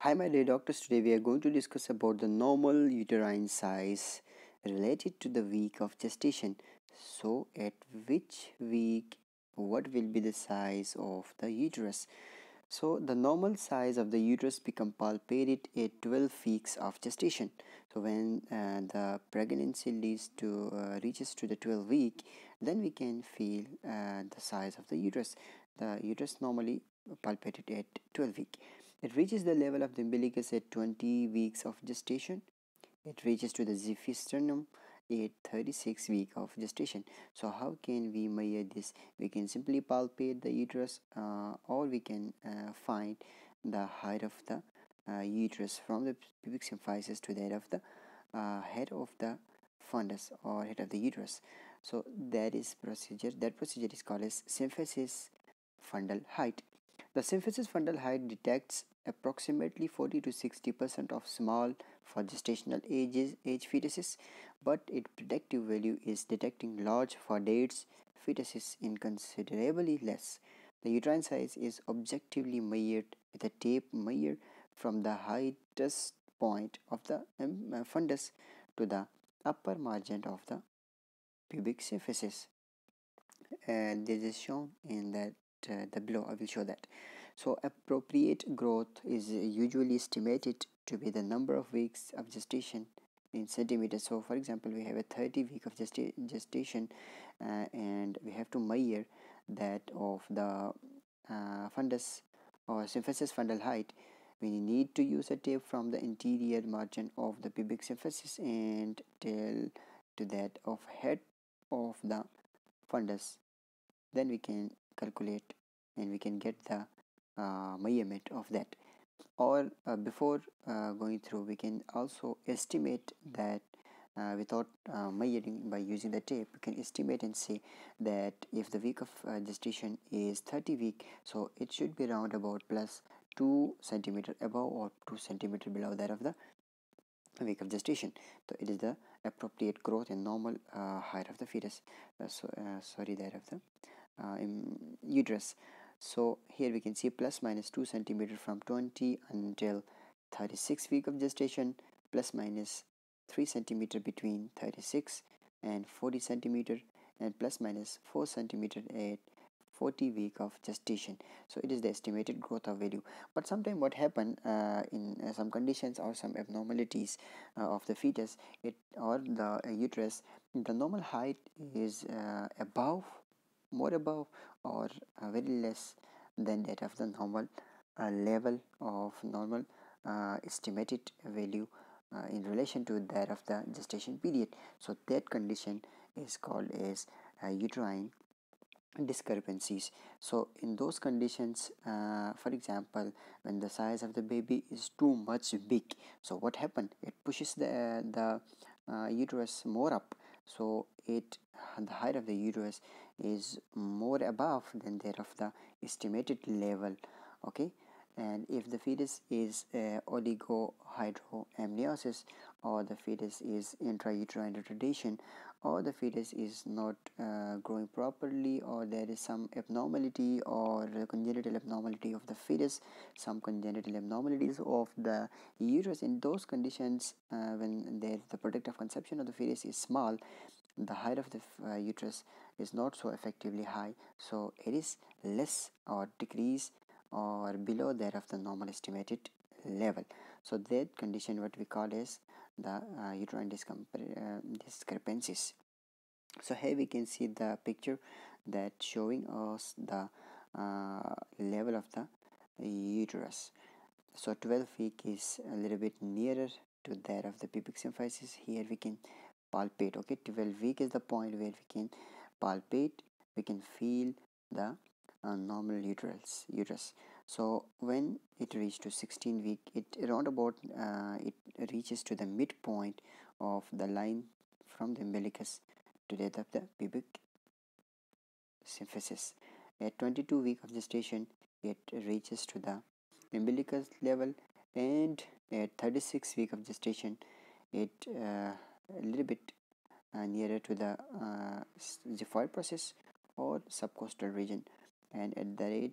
Hi, my dear doctors. Today we are going to discuss about the normal uterine size related to the week of gestation. So, at which week, what will be the size of the uterus? So, the normal size of the uterus become palpated at 12 weeks of gestation. So, when the pregnancy reaches to the 12 week, then we can feel the size of the uterus. The uterus normally palpated at 12 week. It reaches the level of the umbilicus at 20 weeks of gestation. It reaches to the xiphisternum at 36 weeks of gestation. So how can we measure this? We can simply palpate the uterus, or we can find the height of the uterus from the pubic symphysis to that of the head of the fundus or head of the uterus. So that procedure is called as symphysis fundal height. The Symphysis Fundal height detects approximately 40 to 60% of small for gestational age fetuses, but its predictive value is detecting large for dates fetuses in considerably less. The uterine size is objectively measured with a tape measure from the highest point of the fundus to the upper margin of the pubic symphysis, and this is shown in that the below. I will show that. So appropriate growth is usually estimated to be the number of weeks of gestation in centimeters. So for example, we have a 30 week of gestation, and we have to measure that of the fundus or symphysis fundal height. We need to use a tape from the interior margin of the pubic symphysis and tell to that of head of the fundus. Then we can calculate and we can get the measurement of that. Or before going through, we can also estimate that without measuring by using the tape. We can estimate and say that if the week of gestation is 30 week, so it should be around about plus 2 centimeter above or 2 centimeter below that of the week of gestation. So it is the appropriate growth and normal height of the fetus. Sorry, that of the uterus. So here we can see plus minus 2 centimeter from 20 until 36 week of gestation, plus minus 3 centimeter between 36 and 40 centimeter, and plus minus 4 centimeter at 40 week of gestation. So it is the estimated growth of value. But sometimes what happen in some conditions or some abnormalities of the fetus, it or the uterus, the normal height is above, more above, or very less than that of the normal level of normal estimated value in relation to that of the gestation period. So that condition is called as uterine discrepancies. So in those conditions, for example, when the size of the baby is too much big, so what happened, it pushes the uterus more up. So the height of the uterus is more above than that of the estimated level. Okay, and if the fetus is oligohydroamniosis, or the fetus is intrauterine retardation, or the fetus is not growing properly, or there is some abnormality or congenital abnormality of the fetus, some congenital abnormalities of the uterus, in those conditions, when the product of conception of the fetus is small, the height of the uterus is not so effectively high, so it is less or decrease or below that of the normal estimated level. So that condition what we call is the uterine discrepancies. So here we can see the picture that showing us the level of the uterus. So 12 week is a little bit nearer to that of the pubic symphysis. Here we can palpate. Okay, 12 week is the point where we can palpate, we can feel the normal uterus. So when it reaches to 16 week, it around about it reaches to the midpoint of the line from the umbilicus to that of the pubic symphysis. At 22 week of gestation, it reaches to the umbilicus level, and at 36 week of gestation, it a little bit nearer to the xiphoid process or subcostal region, and at the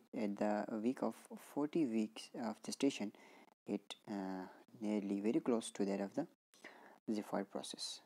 week of 40 weeks of gestation, it nearly very close to that of the xiphoid process.